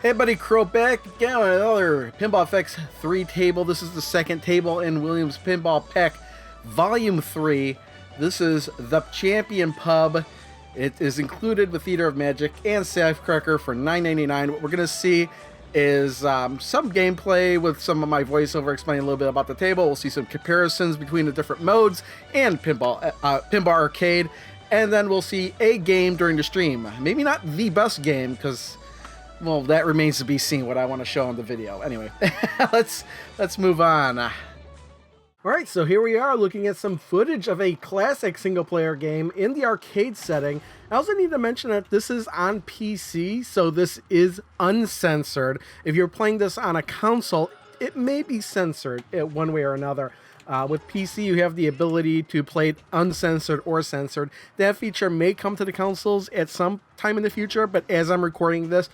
Hey buddy, Crow back again with another Pinball FX3 table. This is the second table in Williams Pinball Pack Volume 3. This is the Champion Pub. It is included with Theater of Magic and Safecracker for $9.99. What we're going to see is some gameplay with some of my voiceover explaining a little bit about the table. We'll see some comparisons between the different modes and Pinball Arcade. And then we'll see a game during the stream. Maybe not the best game because... well, that remains to be seen what I want to show in the video. Anyway, let's move on. All right, so here we are looking at some footage of a classic single-player game in the arcade setting. I also need to mention that this is on PC, so this is uncensored. If you're playing this on a console, it may be censored one way or another. With PC, you have the ability to play it uncensored or censored. That feature may come to the consoles at some time in the future, but as I'm recording this,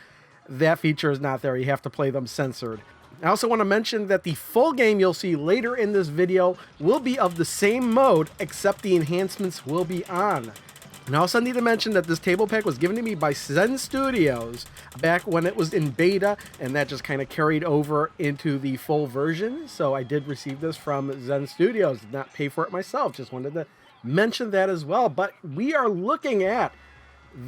that feature is not there. You have to play them censored. I also want to mention that the full game you'll see later in this video will be of the same mode, except the enhancements will be on. And I also need to mention that this table pack was given to me by Zen Studios back when it was in beta, and that just kind of carried over into the full version. So I did receive this from Zen Studios, did not pay for it myself, just wanted to mention that as well. But we are looking at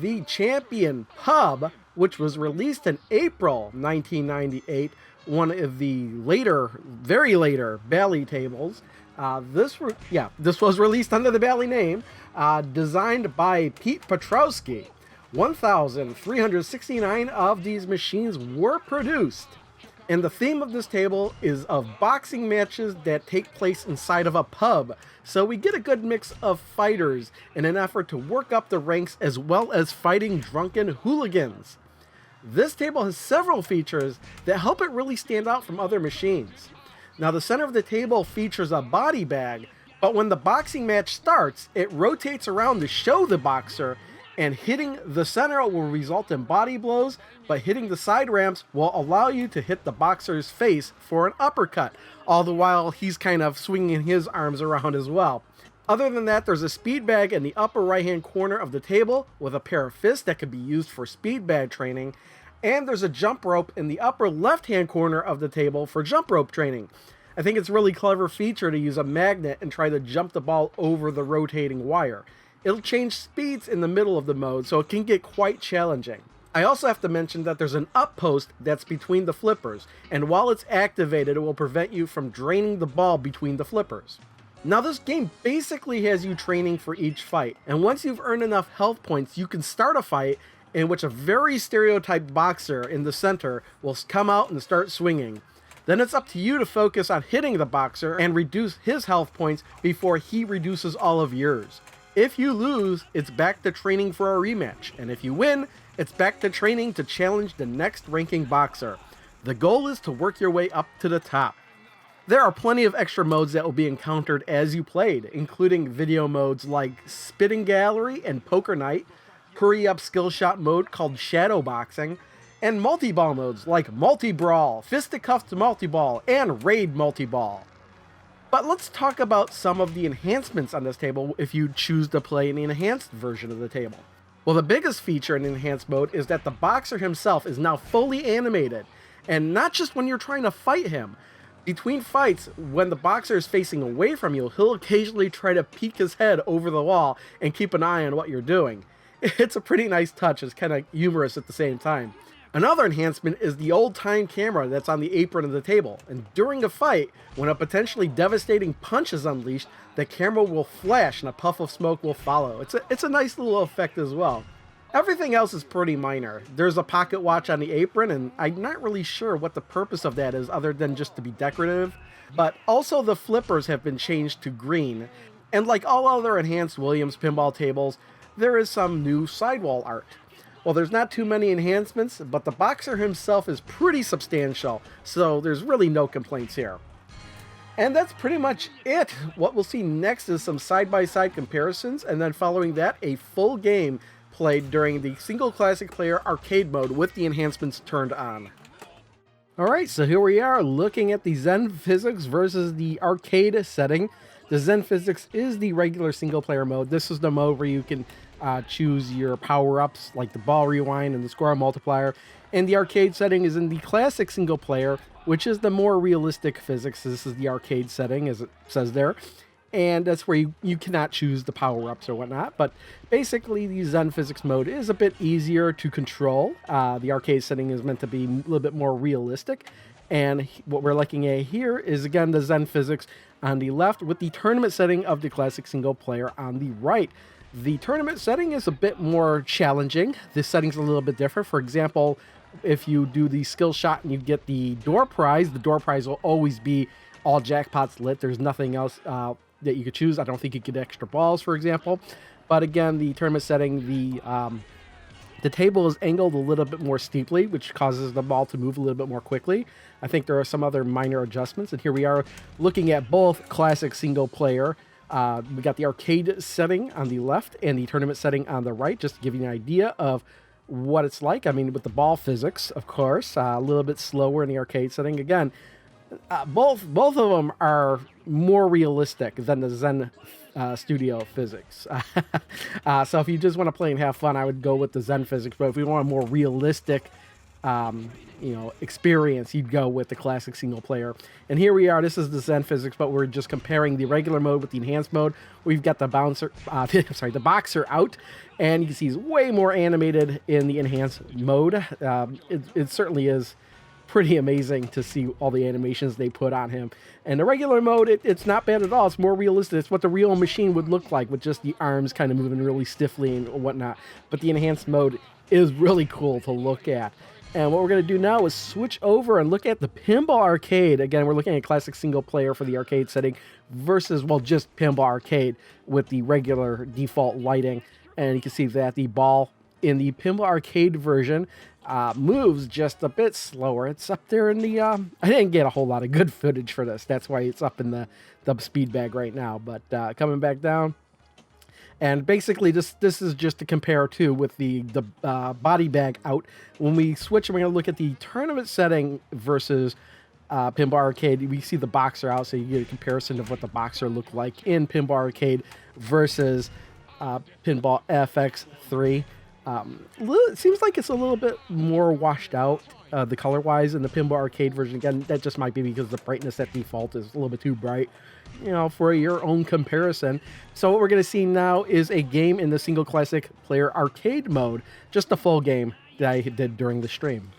the Champion Pub, which was released in April 1998, one of the later, very later Bally tables. This was released under the Bally name, designed by Pete Petrowski. 1,369 of these machines were produced. And the theme of this table is of boxing matches that take place inside of a pub. So we get a good mix of fighters in an effort to work up the ranks as well as fighting drunken hooligans. This table has several features that help it really stand out from other machines. Now the center of the table features a body bag, but when the boxing match starts, it rotates around to show the boxer, and hitting the center will result in body blows, but hitting the side ramps will allow you to hit the boxer's face for an uppercut, all the while he's kind of swinging his arms around as well. Other than that, there's a speed bag in the upper right hand corner of the table with a pair of fists that could be used for speed bag training, and there's a jump rope in the upper left hand corner of the table for jump rope training. I think it's a really clever feature to use a magnet and try to jump the ball over the rotating wire. It'll change speeds in the middle of the mode, so it can get quite challenging. I also have to mention that there's an up post that's between the flippers, and while it's activated, it will prevent you from draining the ball between the flippers. Now this game basically has you training for each fight, and once you've earned enough health points, you can start a fight in which a very stereotyped boxer in the center will come out and start swinging. Then it's up to you to focus on hitting the boxer and reduce his health points before he reduces all of yours. If you lose, it's back to training for a rematch, and if you win, it's back to training to challenge the next ranking boxer. The goal is to work your way up to the top. There are plenty of extra modes that will be encountered as you played, including video modes like Spitting Gallery and Poker Night, hurry up skill shot mode called Shadow Boxing, and multi-ball modes like Multi-Brawl, Fisticuffs Multi-Ball, and Raid Multi-Ball. But let's talk about some of the enhancements on this table if you choose to play an enhanced version of the table. Well, the biggest feature in enhanced mode is that the boxer himself is now fully animated, and not just when you're trying to fight him. Between fights, when the boxer is facing away from you, he'll occasionally try to peek his head over the wall and keep an eye on what you're doing. It's a pretty nice touch, it's kind of humorous at the same time. Another enhancement is the old-time camera that's on the apron of the table, and during a fight, when a potentially devastating punch is unleashed, the camera will flash and a puff of smoke will follow. It's a nice little effect as well. Everything else is pretty minor. There's a pocket watch on the apron, and I'm not really sure what the purpose of that is other than just to be decorative, but also the flippers have been changed to green, and like all other enhanced Williams pinball tables, there is some new sidewall art. Well, there's not too many enhancements, but the boxer himself is pretty substantial, so there's really no complaints here. And that's pretty much it. What we'll see next is some side-by-side comparisons, and then following that, a full game played during the single classic player arcade mode with the enhancements turned on. Alright, so here we are looking at the Zen physics versus the arcade setting. The Zen Physics is the regular single player mode. This is the mode where you can choose your power-ups like the ball rewind and the score multiplier. And the arcade setting is in the classic single player, which is the more realistic physics. This is the arcade setting, as it says there. And that's where you cannot choose the power-ups or whatnot. But basically, the Zen Physics mode is a bit easier to control. The arcade setting is meant to be a little bit more realistic. And what we're looking at here is, again, the Zen Physics on the left with the tournament setting of the classic single player on the right. The tournament setting is a bit more challenging. This setting's a little bit different. For example, if you do the skill shot and you get the door prize will always be all jackpots lit. There's nothing else that you could choose. I don't think you get extra balls, for example. But again, the tournament setting, the table is angled a little bit more steeply, which causes the ball to move a little bit more quickly. I think there are some other minor adjustments. And here we are looking at both classic single player. We got the arcade setting on the left and the tournament setting on the right, just to give you an idea of what it's like. I mean, with the ball physics, of course, a little bit slower in the arcade setting. Again, both of them are more realistic than the Zen Studio physics. So if you just want to play and have fun, I would go with the Zen Physics. But if you want a more realistic experience, you'd go with the classic single player. And here we are. This is the Zen Physics, but we're just comparing the regular mode with the enhanced mode. We've got the the boxer out, and you can see he's way more animated in the enhanced mode. It certainly is pretty amazing to see all the animations they put on him. And the regular mode, it's not bad at all. It's more realistic. It's what the real machine would look like, with just the arms kind of moving really stiffly and whatnot. But the enhanced mode is really cool to look at. And what we're going to do now is switch over and look at the Pinball Arcade. Again, we're looking at classic single player for the arcade setting versus, well, just Pinball Arcade with the regular default lighting. And you can see that the ball in the Pinball Arcade version moves just a bit slower. It's up there in the... I didn't get a whole lot of good footage for this. That's why it's up in the speed bag right now. But coming back down. And basically, this is just to compare to with the body bag out. When we switch, we're going to look at the tournament setting versus Pinball Arcade. We see the boxer out, so you get a comparison of what the boxer looked like in Pinball Arcade versus Pinball FX3. It seems like it's a little bit more washed out, the color-wise, in the Pinball Arcade version. Again, that just might be because the brightness at default is a little bit too bright, for your own comparison. So what we're going to see now is a game in the single classic player arcade mode, just a full game that I did during the stream.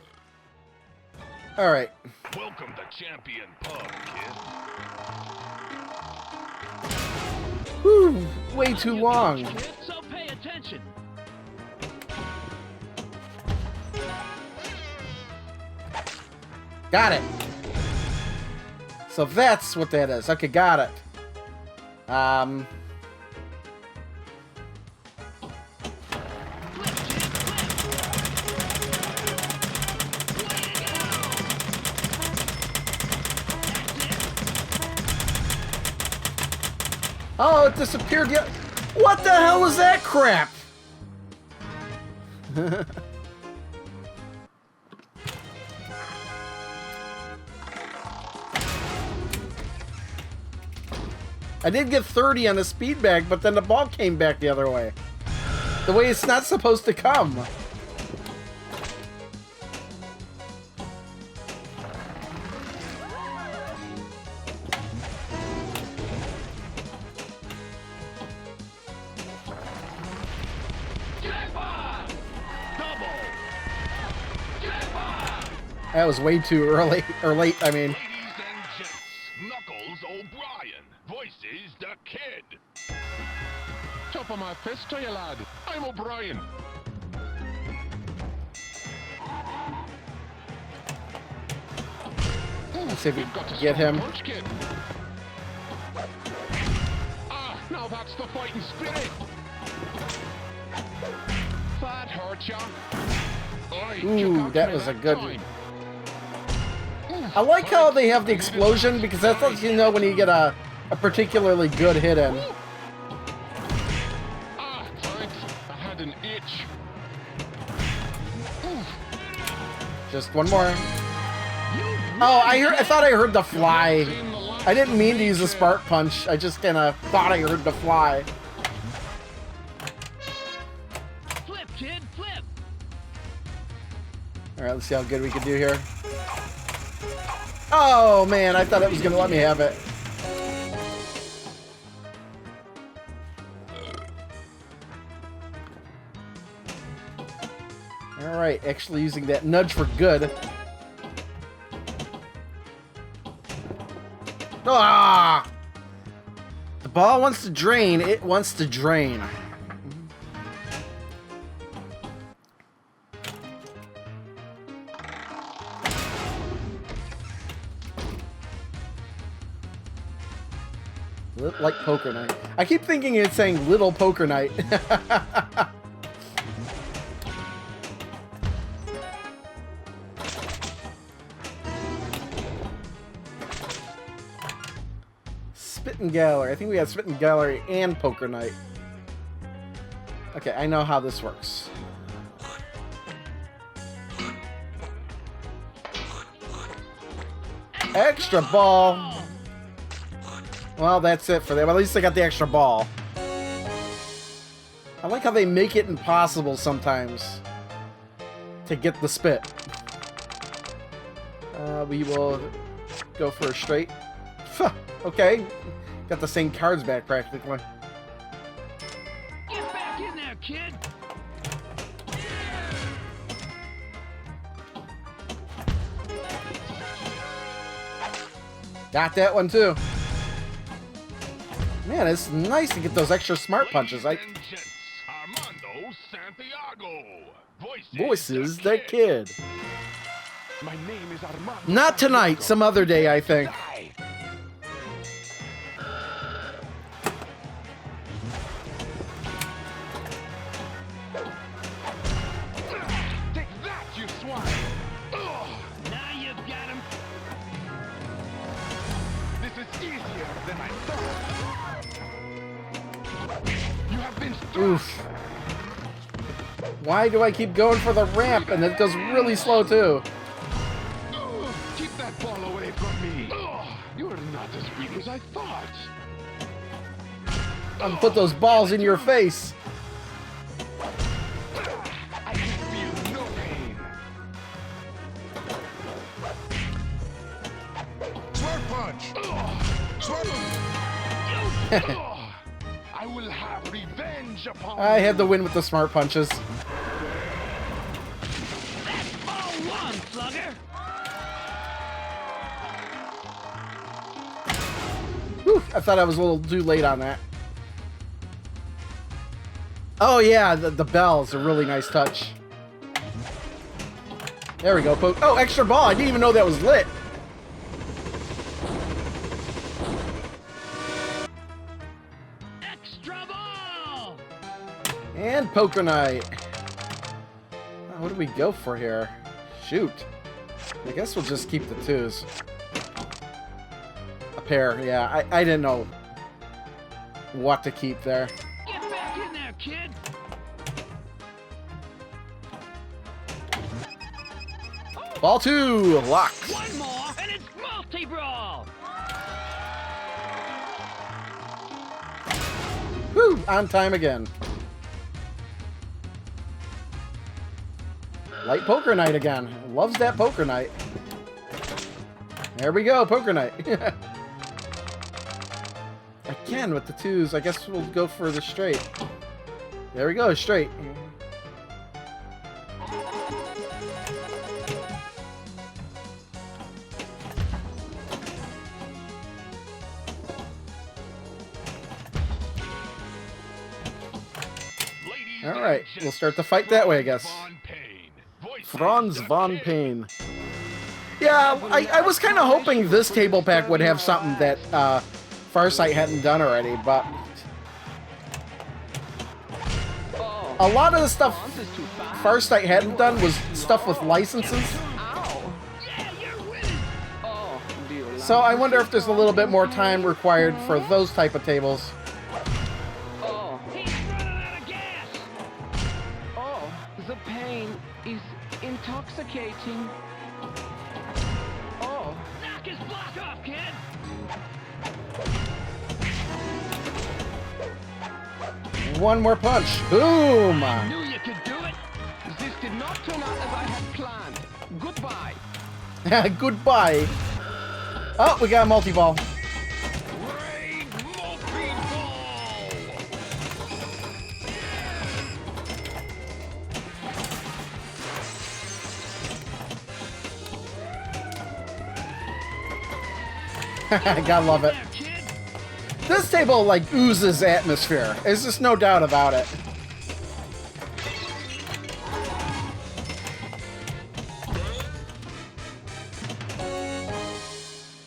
All right. Welcome to Champion Pub, kid. Whew, way too long. So pay attention. Got it. So that's what that is. Okay, got it. Oh, it disappeared. What the hell was that crap? I did get 30 on the speed bag, but then the ball came back the other way. The way it's not supposed to come. That was way too early, or late, I mean. Voices the kid. Top of my fist to you, lad. I'm O'Brien. Let's see if we can get him. Punch, kid. Now that's the fighting spirit. That hurt ya. Ooh, that was a good one. I like how they have the explosion, because that lets you know when you get a particularly good hit in. Thanks. I had an itch. Just one more. Oh, I thought I heard the fly. I didn't mean to use a spark punch. I just kind of thought I heard the fly. Flip, kid, flip. All right, let's see how good we can do here. Oh man, I thought it was gonna let me have it. All right, actually using that nudge for good. Ah! The ball wants to drain. It wants to drain. Like poker night. I keep thinking it's saying little poker night. Spittin' Gallery. I think we had Spittin' Gallery and poker night. Okay, I know how this works. Extra ball. Well, that's it for them. At least I got the extra ball. I like how they make it impossible sometimes to get the spit. We will go for a straight. Okay. Got the same cards back practically. Get back in there, kid. Got that one too. Man, it's nice to get those extra smart punches. Armando Santiago. Voices the kid. My name is Armando. Not tonight, some other day, I think. Take that, you swine. Now you've got him. This is easier than I thought. You have been struck. Oof. Why do I keep going for the ramp and it goes really slow too? Keep that ball away from me. You are not as weak as I thought. I'm gonna put those balls in your face. I can feel no pain. Swerve punch. Swerve. I will have revenge upon I had the win with the smart punches. That's ball one, slugger. Whew, I thought I was a little too late on that. Oh yeah, the bell is a really nice touch. There we go. Oh, extra ball. I didn't even know that was lit. Extra ball. And poker night. What do we go for here? Shoot. I guess we'll just keep the twos. A pair, yeah. I didn't know what to keep there. Get back in there, kid. Ball two, locked. One more, and it's multi-brawl. Whew, on time again. Light poker night again. Loves that poker night. There we go, poker night. Again with the twos. I guess we'll go for the straight. There we go, straight. All right, we'll start the fight that way, I guess. Franz von Pain. Yeah, I was kind of hoping this table pack would have something that Farsight hadn't done already, but a lot of the stuff Farsight hadn't done was stuff with licenses. So I wonder if there's a little bit more time required for those type of tables. He's running out of gas. Oh, the pain is intoxicating. Oh, Knock his block off, kid. One more punch. Boom. I knew you could do it. This did not turn out as I had planned. Goodbye. Goodbye. Oh, we got a multi-ball. Raid multi-ball! Gotta love it. There, kid. This table, like, oozes atmosphere. There's just no doubt about it.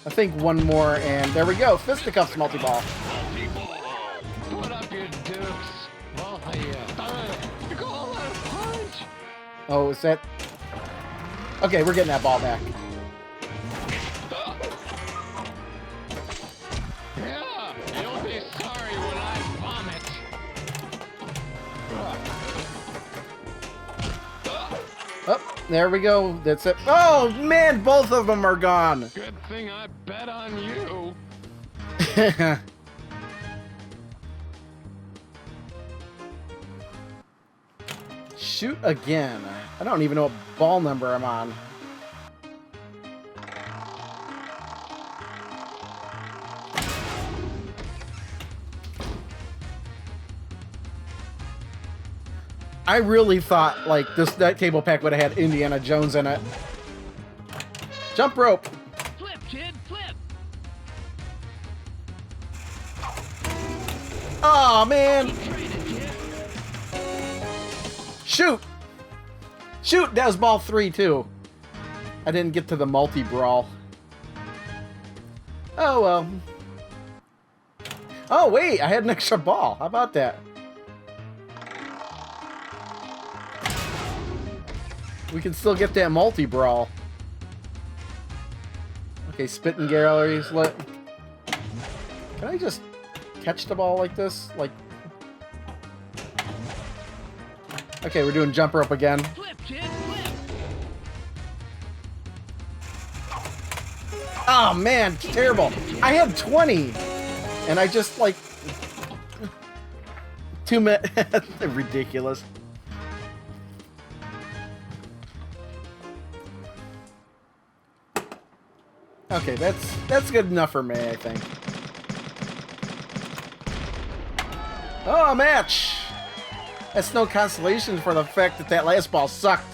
I think one more, and there we go. Fisticuffs multi-ball. Put up your dukes. Both of you. You call that a punch? Oh, is that... Okay, we're getting that ball back. Yeah, you'll be sorry when I vomit. Oh, there we go. That's it. Oh, man, both of them are gone. Good thing I bet on you. Shoot again. I don't even know what ball number I'm on. I really thought like that table pack would have had Indiana Jones in it. Jump rope. Flip, kid, flip. Oh man. Training, kid. Shoot. Shoot. That was ball 3 too. I didn't get to the multi-brawl. Oh well. Oh wait, I had an extra ball. How about that? We can still get that multi-brawl. Okay, spitting galleries. Can I just catch the ball like this? Like, okay, we're doing jump rope again. Flip, kid, flip. Oh man, it's terrible. I had 20, and I just like 2 minutes. Ridiculous. Okay, that's good enough for me, I think. Oh, a match! That's no consolation for the fact that that last ball sucked.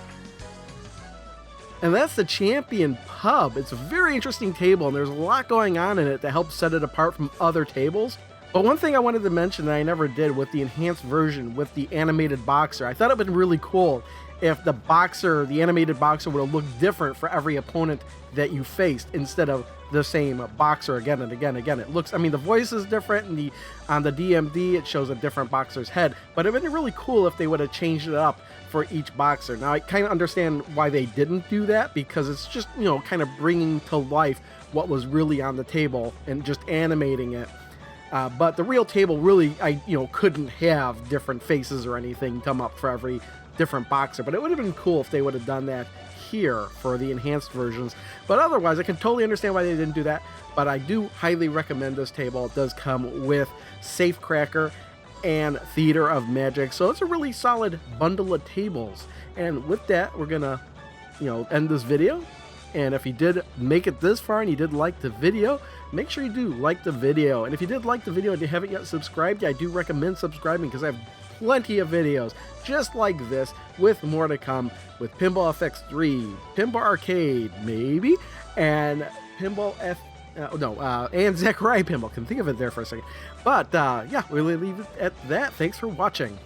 And that's the Champion Pub. It's a very interesting table, and there's a lot going on in it that helps set it apart from other tables. But one thing I wanted to mention that I never did with the enhanced version with the animated boxer, I thought it would be really cool if the boxer, the animated boxer, would have looked different for every opponent that you faced instead of the same boxer again and again and again. It looks, I mean, the voice is different, and on the DMD it shows a different boxer's head, but it would have been really cool if they would have changed it up for each boxer. Now I kind of understand why they didn't do that, because it's just, you know, kind of bringing to life what was really on the table and just animating it. But the real table really, couldn't have different faces or anything come up for every different boxer, but it would have been cool if they would have done that here for the enhanced versions. But otherwise, I can totally understand why they didn't do that, but I do highly recommend this table. It does come with Safecracker and Theater of Magic, so it's a really solid bundle of tables. And with that, we're gonna end this video. And if you did make it this far and you did like the video, make sure you do like the video. And if you did like the video and you haven't yet subscribed, I do recommend subscribing, because I have plenty of videos just like this, with more to come, with Pinball FX3, Pinball Arcade, maybe, and Pinball and Zachariah Pinball. Can think of it there for a second. But yeah, we'll leave it at that. Thanks for watching.